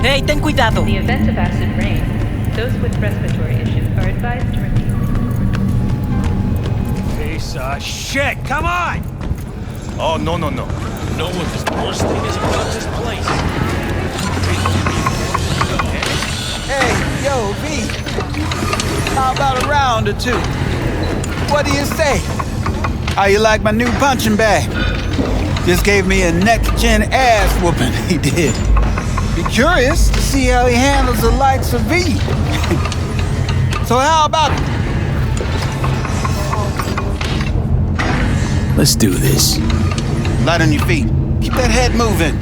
Hey, ten cuidado! In the event of acid rain, those with respiratory issues are advised to remain. Piece of shit! Come on! Oh, no. No one is worst thing is about this place. Hey, yo, V. How about a round or two? What do you say? How you like my new punching bag? Just gave me a next-gen ass whooping, he did. Be curious to see how he handles the likes of V. So how about it? Let's do this. Light on your feet. Keep that head moving.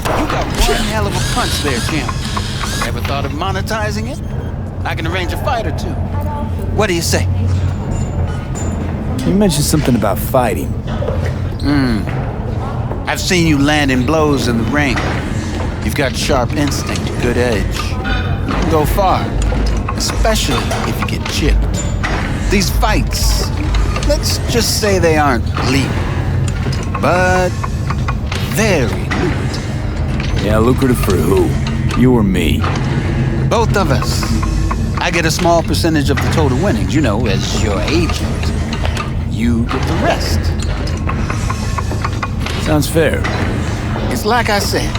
You got one hell of a punch there, champ. Ever thought of monetizing it? I can arrange a fight or two. What do you say? You mentioned something about fighting. I've seen you landing blows in the ring. You've got sharp instinct, good edge. You can go far, especially if you get chipped. These fights, let's just say they aren't legal, but very lucrative. Yeah, lucrative for who? You or me? Both of us. I get a small percentage of the total winnings, you know, as your agent. You get the rest. Sounds fair. It's like I said,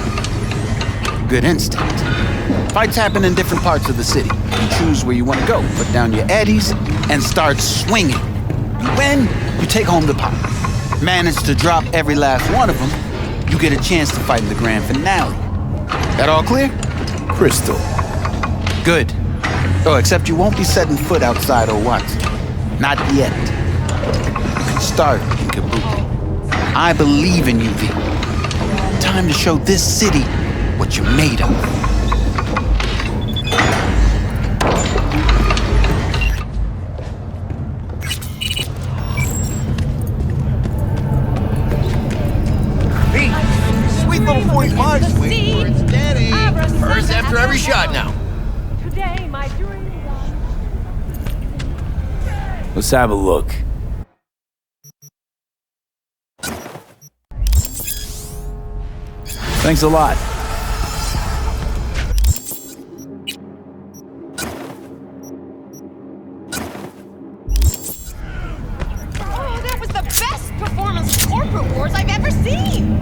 good instinct. Fights happen in different parts of the city. You choose where you want to go, put down your eddies, and start swinging. You win, you take home the pot. Manage to drop every last one of them, you get a chance to fight in the grand finale. That all clear? Crystal. Good. Oh, except you won't be setting foot outside Owatsu. Not yet. You can start in Kabuki. I believe in you, V. Time to show this city what you're made of. Hey, sweet little 45 swing where it's steady. First after every shot now. Today, my dream. Let's have a look. Thanks a lot. Oh, that was the best performance of Corpo Wars I've ever seen!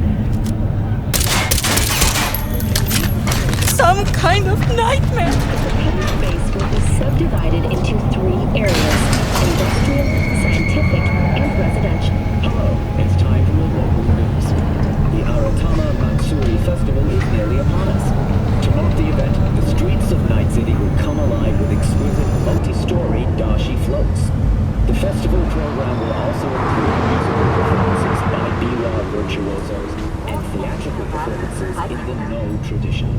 Some kind of nightmare! The space will be subdivided into 3 areas: industrial, scientific, and residential. Hello, it's time for the local news. The Aratama Matsuri Festival is nearly upon us. To mark the event, the streets of Night City will come alive with exquisite multi-story dashi floats. The festival program will also include musical performances by biwa virtuosos and theatrical performances in the No tradition.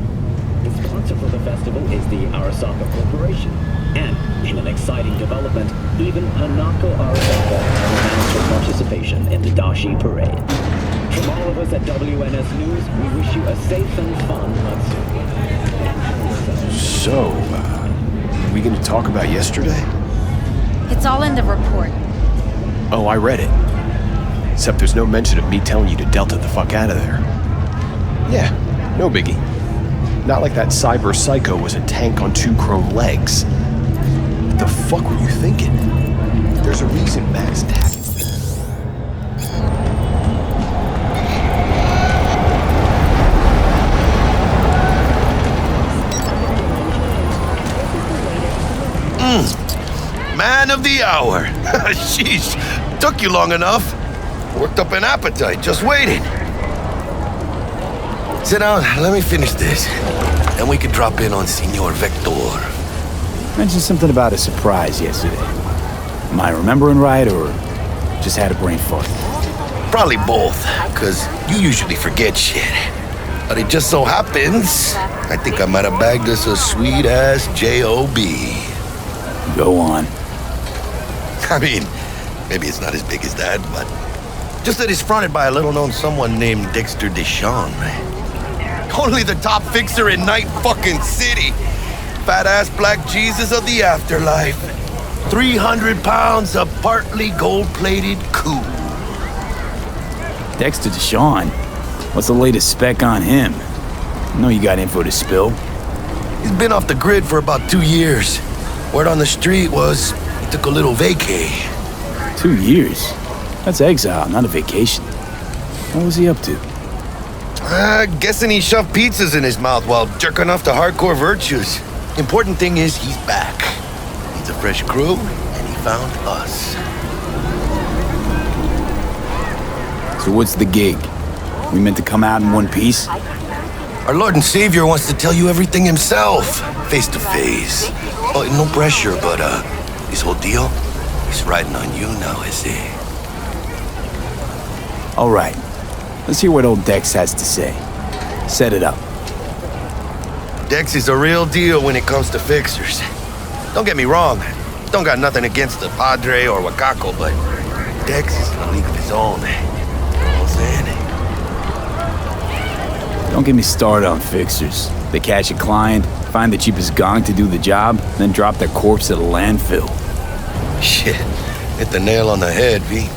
The sponsor for the festival is the Arasaka Corporation, and in an exciting development, even Hanako Arasaka has announced her participation in the Dashi Parade. From all of us at WNS News, we wish you a safe and fun Matsuri. So, are we gonna talk about yesterday? It's all in the report. Oh, I read it. Except there's no mention of me telling you to Delta the fuck out of there. Yeah, no biggie. Not like that cyber psycho was a tank on 2 chrome legs. What the fuck were you thinking? There's a reason Max tagged. Man of the hour. Sheesh, took you long enough. Worked up an appetite just waiting. Sit down, let me finish this. Then we can drop in on Senor Vector. Mentioned something about a surprise yesterday. Am I remembering right, or just had a brain fart? Probably both, because you usually forget shit. But it just so happens, I think I might have bagged us a sweet-ass J.O.B. Go on. I mean, Maybe it's not as big as that, but just that he's fronted by a little-known someone named Dexter Deshawn. Only the top fixer in Night fucking City. Fat-ass black Jesus of the afterlife. 300 pounds of partly gold-plated cool. Dexter Deshawn? What's the latest spec on him? I know you got info to spill. He's been off the grid for about 2 years. Word on the street was he took a little vacay. 2 years? That's exile, not a vacation. What was he up to? Guessing he shoved pizzas in his mouth while jerking off to hardcore virtues. Important thing is he's back. Needs a fresh crew, and he found us. So what's the gig? We meant to come out in one piece? Our Lord and Savior wants to tell you everything himself, face to face. Oh, no pressure, but this whole deal, he's riding on you now, is he? All right. Let's hear what old Dex has to say. Set it up. Dex is a real deal when it comes to fixers. Don't get me wrong, don't got nothing against the Padre or Wakako, but Dex is in a league of his own. You know what I'm saying? Don't get me started on fixers. They catch a client, find the cheapest gong to do the job, then drop their corpse at a landfill. Shit, hit the nail on the head, V.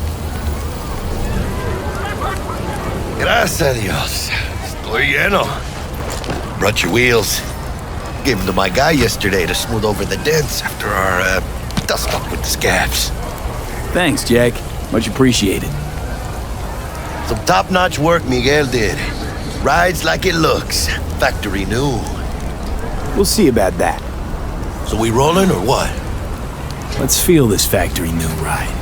Gracias a Dios. Estoy lleno. Brought your wheels. Gave them to my guy yesterday to smooth over the dents after our dust-up with the scabs. Thanks, Jack. Much appreciated. Some top-notch work Miguel did. Rides like it looks. Factory new. We'll see about that. So we rolling or what? Let's feel this factory new ride.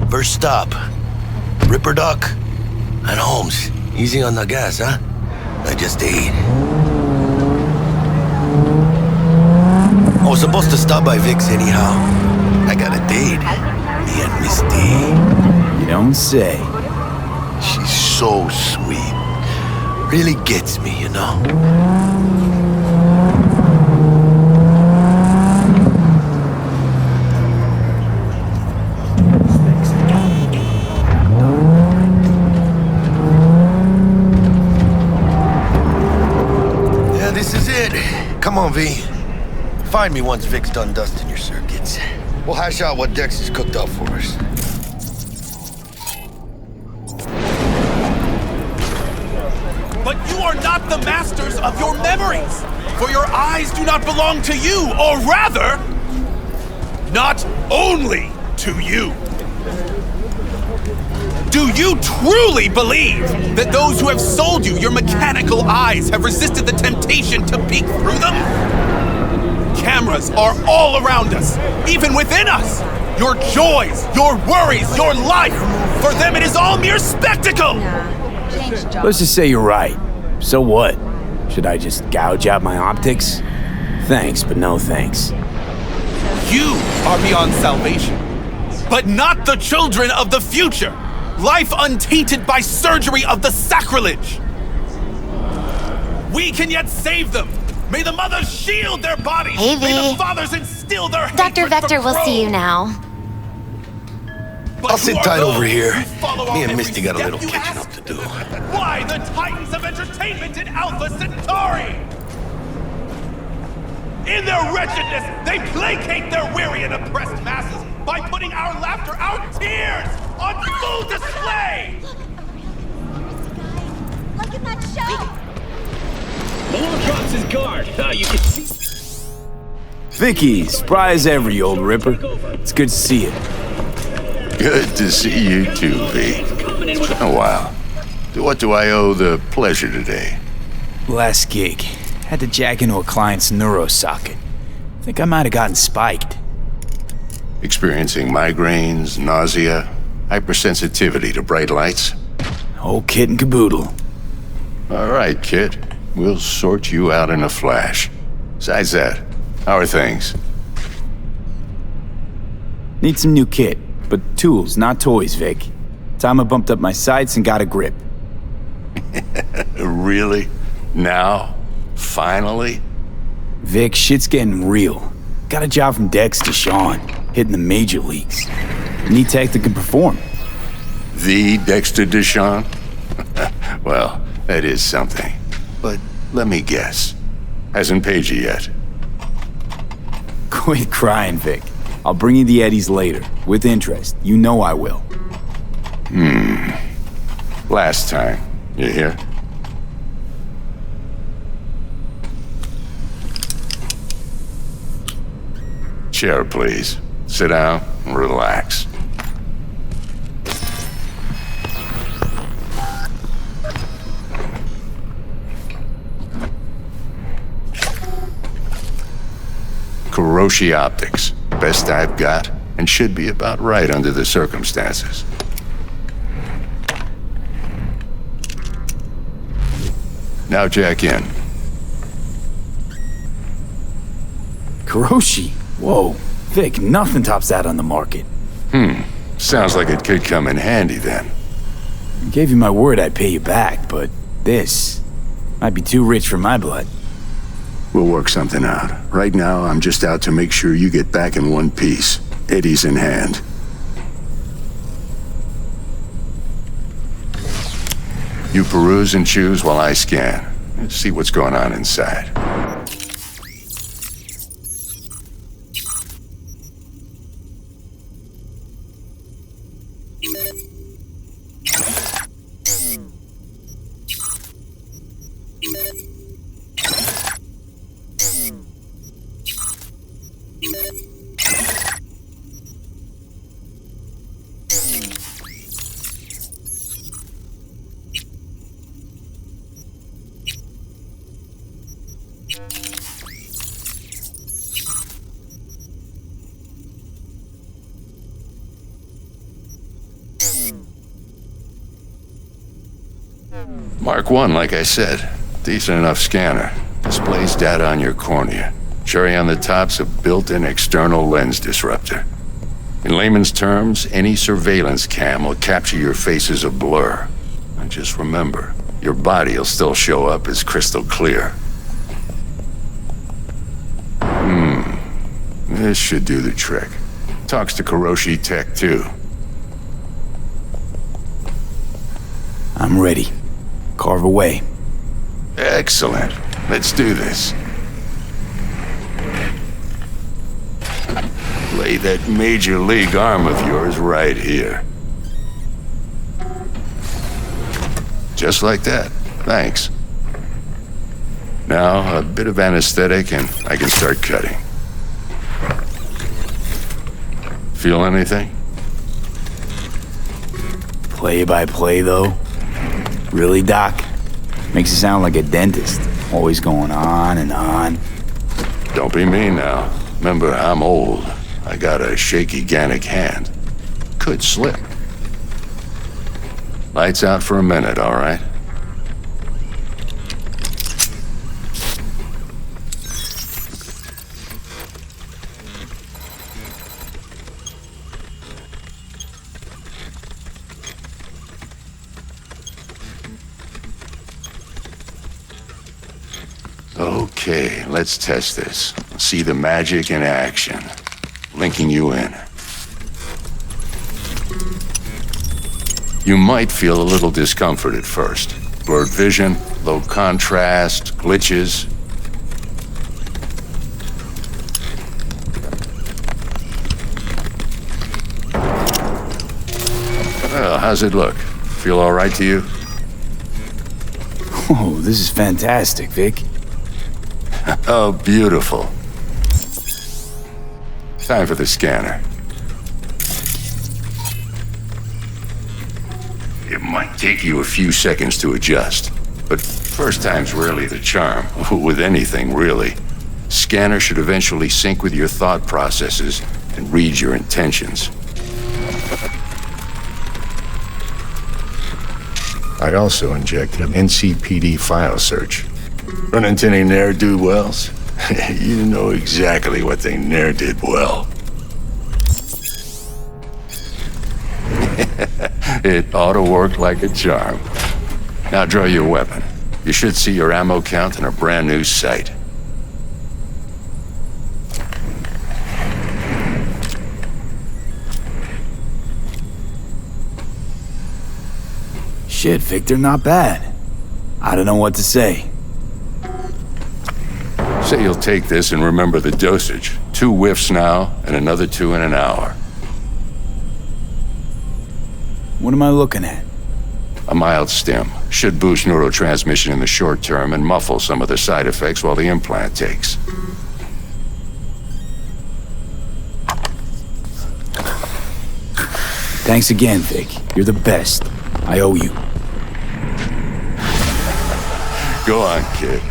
First stop, Ripper Duck and Holmes. Easy on the gas, huh? I just ate. I was supposed to stop by Vic's anyhow. I got a date. Me and Misty. You don't say. She's so sweet. Really gets me, you know? Come on, V. Find me once Vic's done dusting your circuits. We'll hash out what Dex has cooked up for us. But you are not the masters of your memories, for your eyes do not belong to you, or rather, not only to you. Do you truly believe that those who have sold you your mechanical eyes have resisted the temptation to peek through them? Cameras are all around us, even within us. Your joys, your worries, your life, for them it is all mere spectacle! Let's just say you're right. So what? Should I just gouge out my optics? Thanks, but no thanks. You are beyond salvation, but not the children of the future. Life untainted by surgery of the sacrilege. We can yet save them. May the mothers shield their bodies. Hey, V. May the fathers instill their hatred Dr. Vector will see you now. But I'll sit who are tight over those here. who follow Me our and Misty got a every little step, you catching ask? up to do. Why the titans of entertainment in Alpha Centauri? In their wretchedness, they placate their weary and oppressed masses by putting our laughter, our tears, on full display! Look at that show! Malone drops his guard. Now you can see. Vicky, surprise every old Ripper. It's good to see you. Good to see you too, V. It's been a while. To what do I owe the pleasure today? Last gig. Had to jack into a client's neuro socket. Think I might have gotten spiked. Experiencing migraines, nausea, hypersensitivity to bright lights? Whole kit and caboodle. All right, kid. We'll sort you out in a flash. Besides that, how are things? Need some new kit, but tools, not toys, Vic. Time I bumped up my sights and got a grip. Really? Now? Finally? Vic, shit's getting real. Got a job from Dex to Sean, hitting the major leagues. Need tech that can perform. The Dexter Deshawn? Well, that is something. But let me guess. Hasn't paid you yet. Quit crying, Vic. I'll bring you the Eddies later, with interest. You know I will. Last time. You hear? Chair, please. Sit down and relax. Kuroshi Optics. Best I've got, and should be about right under the circumstances. Now jack in. Kuroshi? Whoa. Vic, nothing tops that on the market. Sounds like it could come in handy then. I gave you my word I'd pay you back, but this might be too rich for my blood. We'll work something out. Right now, I'm just out to make sure you get back in one piece. Eddie's in hand. You peruse and choose while I scan. Let's see what's going on inside. Mark 1, like I said. Decent enough scanner. Displays data on your cornea. Cherry on the top's a built-in external lens disruptor. In layman's terms, any surveillance cam will capture your face as a blur. And just remember, your body will still show up as crystal clear. This should do the trick. Talks to Kuroshi Tech, too. I'm ready. Carve away. Excellent. Let's do this. Lay that major league arm of yours right here. Just like that. Thanks. Now, a bit of anesthetic and I can start cutting. Feel anything? Play by play, though? Really, Doc? Makes it sound like a dentist. Always going on and on. Don't be mean now. Remember, I'm old. I got a shaky Gannic hand. Could slip. Lights out for a minute, all right? Okay, let's test this. See the magic in action. Linking you in. You might feel a little discomfort at first. Blurred vision, low contrast, glitches. Well, how's it look? Feel all right to you? Oh, this is fantastic, Vic. Oh, beautiful. Time for the scanner. It might take you a few seconds to adjust, but first time's rarely the charm, with anything, really. Scanner should eventually sync with your thought processes and read your intentions. I also injected an NCPD file search. Run into any ne'er-do-wells? You know exactly what they ne'er did well. It ought to work like a charm. Now draw your weapon. You should see your ammo count in a brand new sight. Shit, Victor, not bad. I don't know what to say. Say you'll take this and remember the dosage. 2 whiffs now, and another 2 in an hour. What am I looking at? A mild stim. Should boost neurotransmission in the short term and muffle some of the side effects while the implant takes. Thanks again, Vic. You're the best. I owe you. Go on, kid.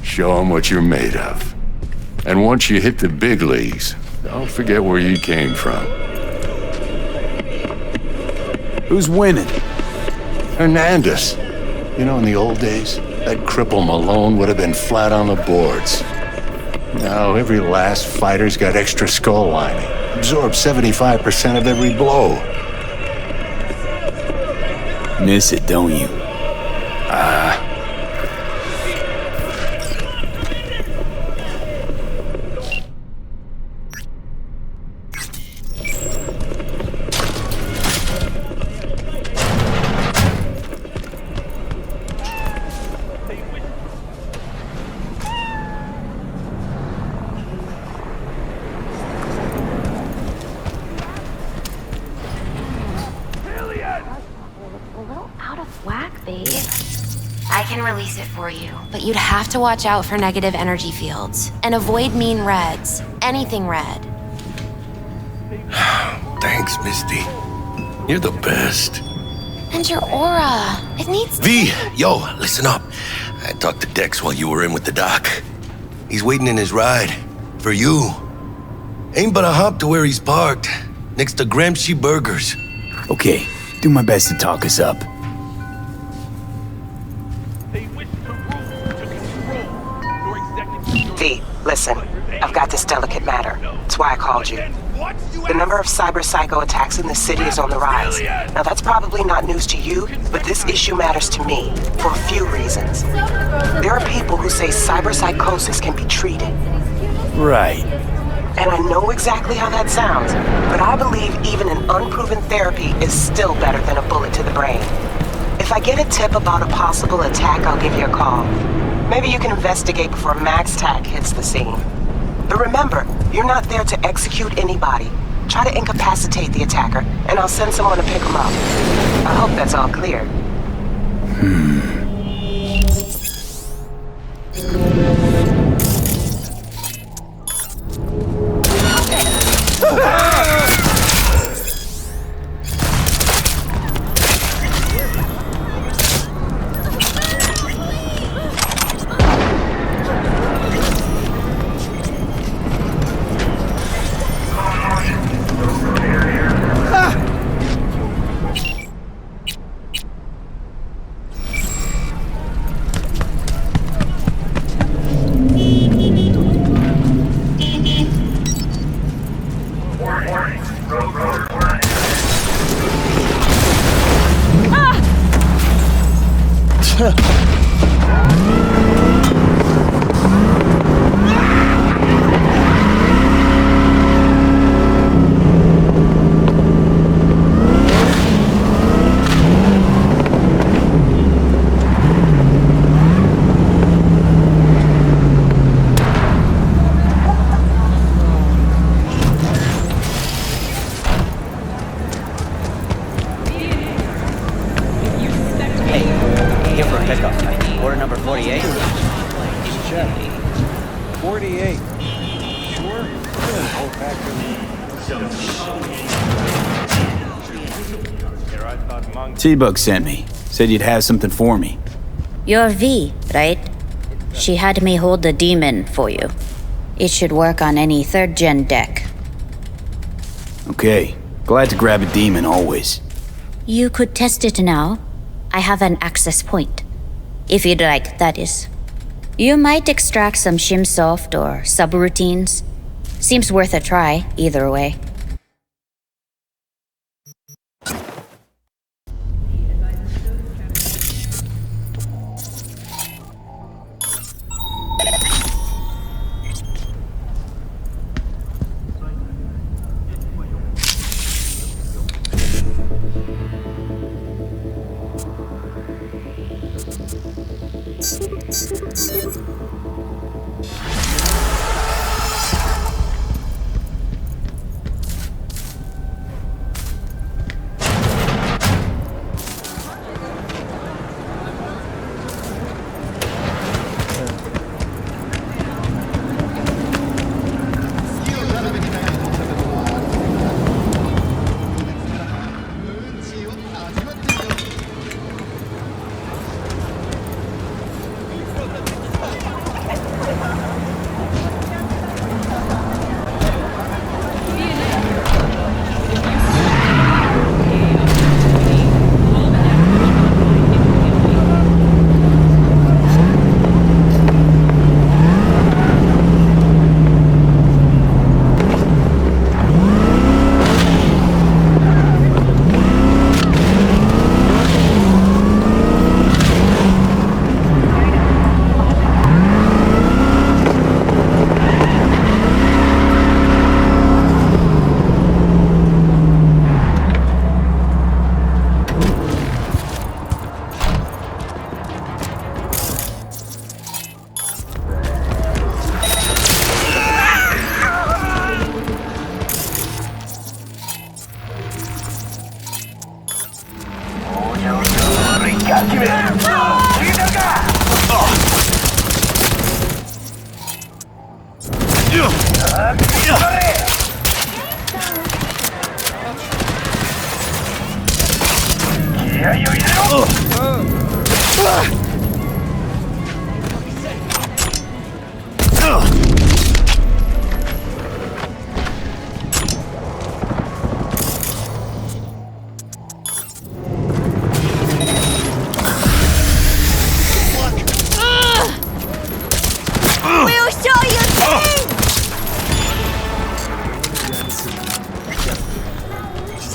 Show them what you're made of. And once you hit the big leagues, don't forget where you came from. Who's winning? Hernandez. You know, in the old days, that cripple Malone would have been flat on the boards. Now, every last fighter's got extra skull lining. Absorbs 75% of every blow. Miss it, don't you? I can release it for you, but you'd have to watch out for negative energy fields and avoid mean reds. Anything red. Thanks, Misty. You're the best. And your aura. It needs... V, yo, listen up. I talked to Dex while you were in with the doc. He's waiting in his ride. For you. Ain't but a hop to where he's parked. Next to Gramsci Burgers. Okay, do my best to talk us up. V, listen. I've got this delicate matter. That's why I called you. The number of cyber-psycho attacks in the city is on the rise. Now that's probably not news to you, but this issue matters to me for a few reasons. There are people who say cyber-psychosis can be treated. Right. And I know exactly how that sounds, but I believe even an unproven therapy is still better than a bullet to the brain. If I get a tip about a possible attack, I'll give you a call. Maybe you can investigate before Max Tack hits the scene. But remember, you're not there to execute anybody. Try to incapacitate the attacker, and I'll send someone to pick him up. I hope that's all clear. T-Bug sent me. Said you'd have something for me. You're V, right? She had me hold the demon for you. It should work on any 3rd-gen deck. Okay. Glad to grab a demon always. You could test it now. I have an access point. If you'd like, that is. You might extract some shimsoft or subroutines. Seems worth a try, either way.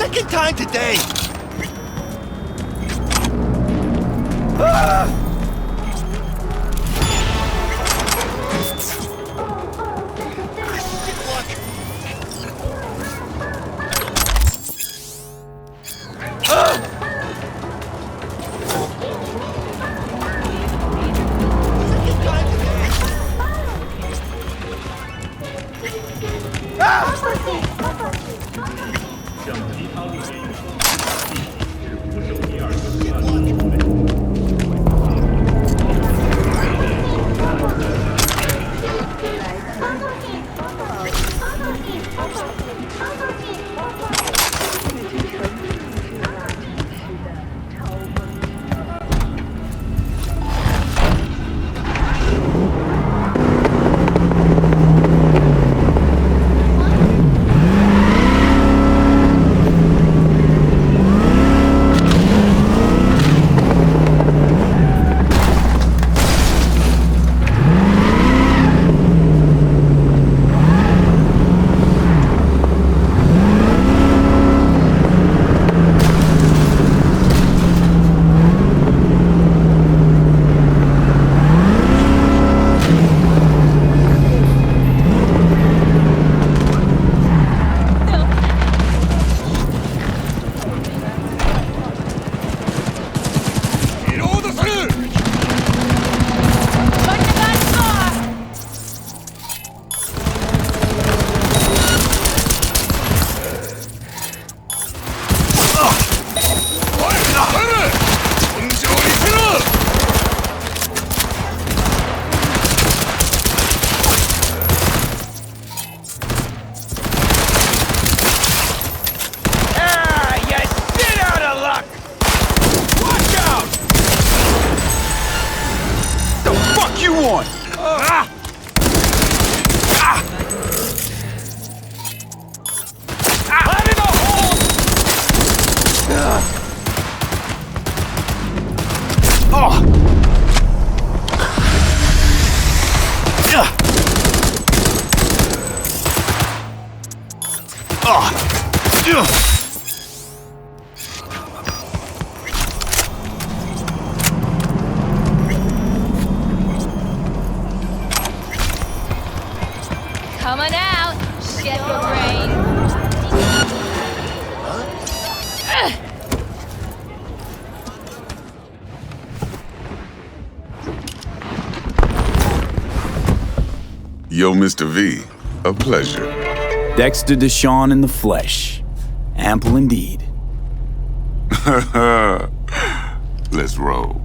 Second time today! Coming out, shit your brain. Yo, Mr. V, a pleasure. Dexter Deshawn in the flesh. Ample indeed. Let's roll.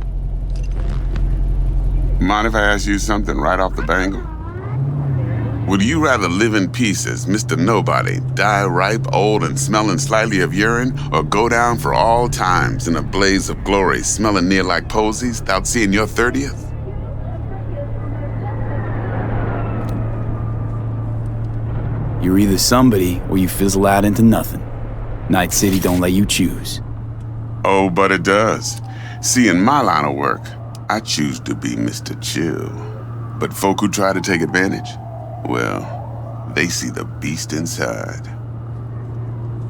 Mind if I ask you something right off the bangle? Would you rather live in peace as Mr. Nobody, die ripe, old, and smelling slightly of urine, or go down for all times in a blaze of glory, smelling near like posies, without seeing your 30th? You're either somebody or you fizzle out into nothing. Night City don't let you choose. Oh, but it does. See, in my line of work, I choose to be Mr. Chill. But folk who try to take advantage, well, they see the beast inside.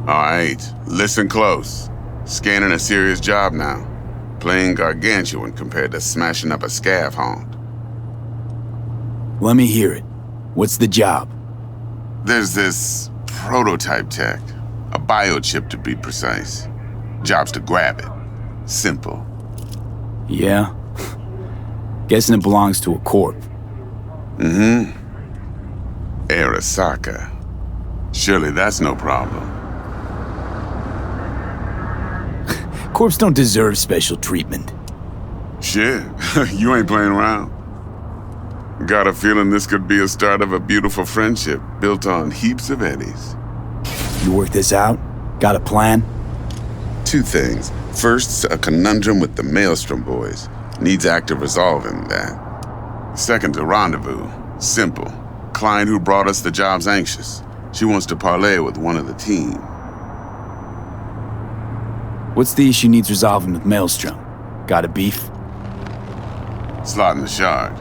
All right, listen close. Scanning a serious job now. Playing gargantuan compared to smashing up a scav haunt. Let me hear it. What's the job? There's this prototype tech, a biochip to be precise. Job's to grab it. Simple. Yeah? Guessing it belongs to a corp. Mm-hmm. Arasaka. Surely that's no problem. Corps don't deserve special treatment. Shit, you ain't playing around. Got a feeling this could be a start of a beautiful friendship built on heaps of eddies. You work this out? Got a plan? Two things. First, a conundrum with the Maelstrom boys. Needs active resolving that. Second, a rendezvous. Simple. Client who brought us the job's anxious. She wants to parlay with one of the team. What's the issue needs resolving with Maelstrom? Got a beef? Slot in the shard.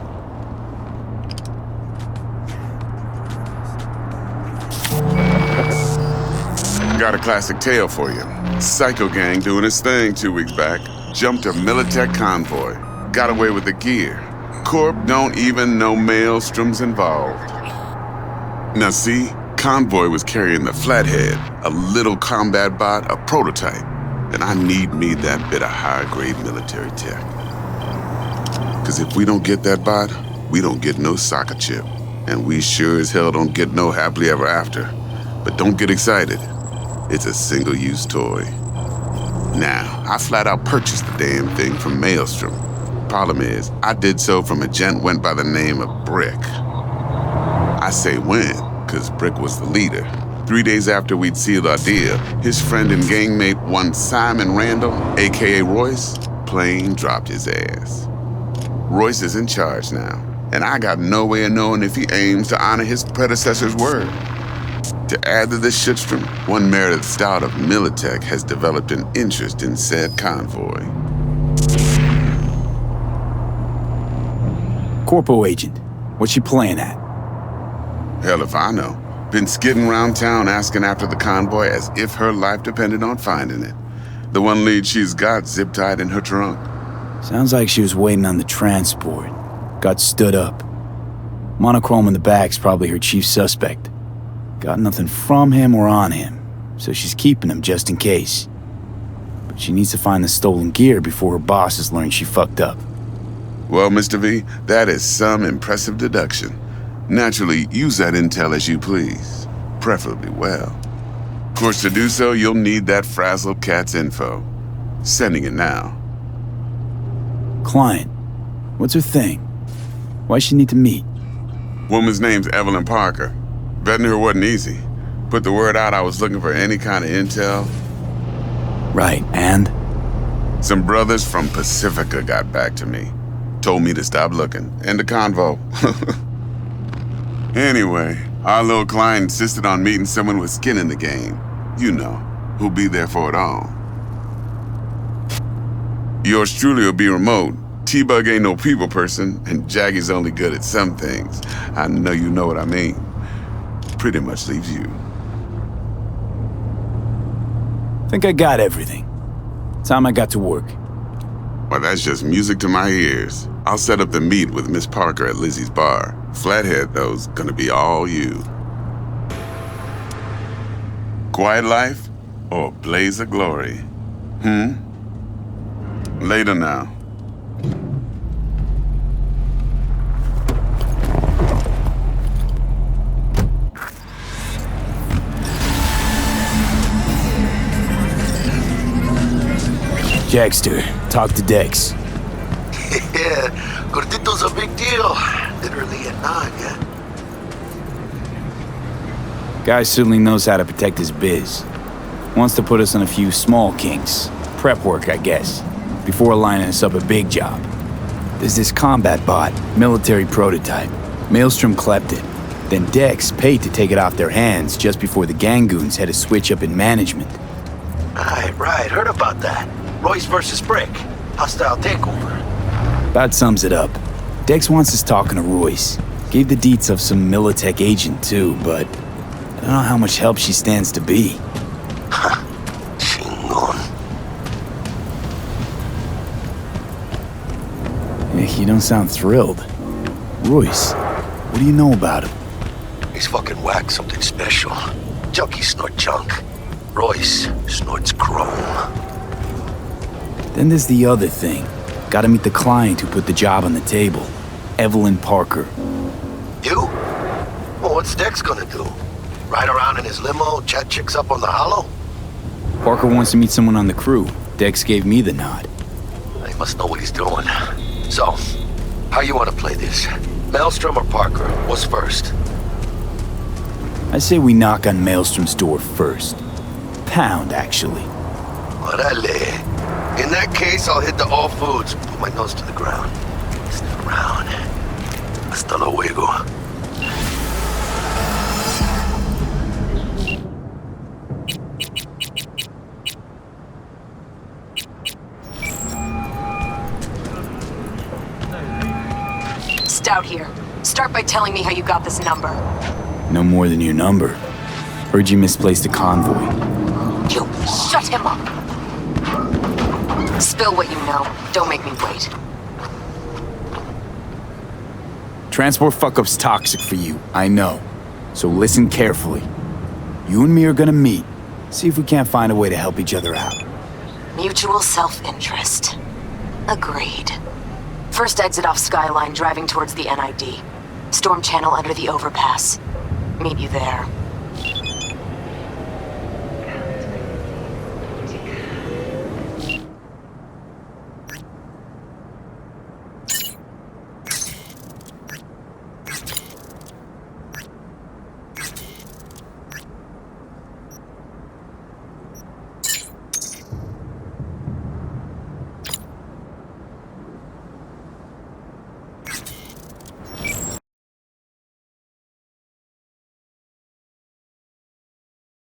Got a classic tale for you. Psycho gang doing his thing 2 weeks back. Jumped a Militech convoy. Got away with the gear. Corp don't even know Maelstrom's involved. Now see, convoy was carrying the Flathead, a little combat bot, a prototype. And I need me that bit of high-grade military tech. Cause if we don't get that bot, we don't get no soccer chip. And we sure as hell don't get no happily ever after. But don't get excited. It's a single-use toy. Now, I flat out purchased the damn thing from Maelstrom. Problem is, I did so from a gent went by the name of Brick. I say when, cause Brick was the leader. 3 days after we'd sealed our deal, his friend and gangmate, one Simon Randall, aka Royce, plain dropped his ass. Royce is in charge now, and I got no way of knowing if he aims to honor his predecessor's word. To add to this shitstorm, one Meredith Stout of Militech has developed an interest in said convoy. Corpo agent, what's she playing at? Hell if I know. Been skidding around town asking after the convoy as if her life depended on finding it. The one lead she's got zip-tied in her trunk. Sounds like she was waiting on the transport. Got stood up. Monochrome in the back's probably her chief suspect. Got nothing from him or on him, so she's keeping him just in case. But she needs to find the stolen gear before her bosses learn she fucked up. Well, Mr. V, that is some impressive deduction. Naturally, use that intel as you please, preferably well. Of course, to do so, you'll need that frazzled cat's info. Sending it now. Client, what's her thing? Why she need to meet? Woman's name's Evelyn Parker. Vetting her wasn't easy. Put the word out I was looking for any kind of intel. Right, and? Some brothers from Pacifica got back to me. Told me to stop looking. End of convo. Anyway, our little client insisted on meeting someone with skin in the game. You know, who'll be there for it all. Yours truly will be remote. T-Bug ain't no people person, and Jaggy's only good at some things. I know you know what I mean. Pretty much leaves you. Think I got everything. Time I got to work. Well, that's just music to my ears. I'll set up the meet with Miss Parker at Lizzie's bar. Flathead, though's gonna be all you. Quiet life or blaze of glory? Later now. Jackster, talk to Dex. Yeah, Gordito's a big deal. Literally a 9, yeah? Guy certainly knows how to protect his biz. Wants to put us on a few small kinks. Prep work, I guess. Before lining us up a big job. There's this combat bot, military prototype. Maelstrom clept it. Then Dex paid to take it off their hands just before the Gangoons had a switch up in management. Right, heard about that. Royce versus Brick. Hostile takeover. About sums it up. Dex wants us talking to Royce. Gave the deets of some Militech agent too, but I don't know how much help she stands to be. Chingon. You don't sound thrilled. Royce, what do you know about him? He's fucking whack, something special. Junkies snort junk. Royce snorts chrome. Then there's the other thing. Gotta meet the client who put the job on the table. Evelyn Parker. You? Well, what's Dex gonna do? Ride around in his limo, chat chicks up on the hollow? Parker wants to meet someone on the crew. Dex gave me the nod. He must know what he's doing. So, how you want to play this? Maelstrom or Parker? What's first? I say we knock on Maelstrom's door first. Pound, actually. Orale. In that case, I'll hit the all foods. Put my nose to the ground. Sniff around. Hasta luego. Stout here. Start by telling me how you got this number. No more than your number. Heard you misplaced a convoy. You shut him up. Spill what you know. Don't make me wait. Transport fuck-up's toxic for you, I know. So listen carefully. You and me are gonna meet. See if we can't find a way to help each other out. Mutual self-interest. Agreed. First exit off Skyline, driving towards the NID. Storm channel under the overpass. Meet you there.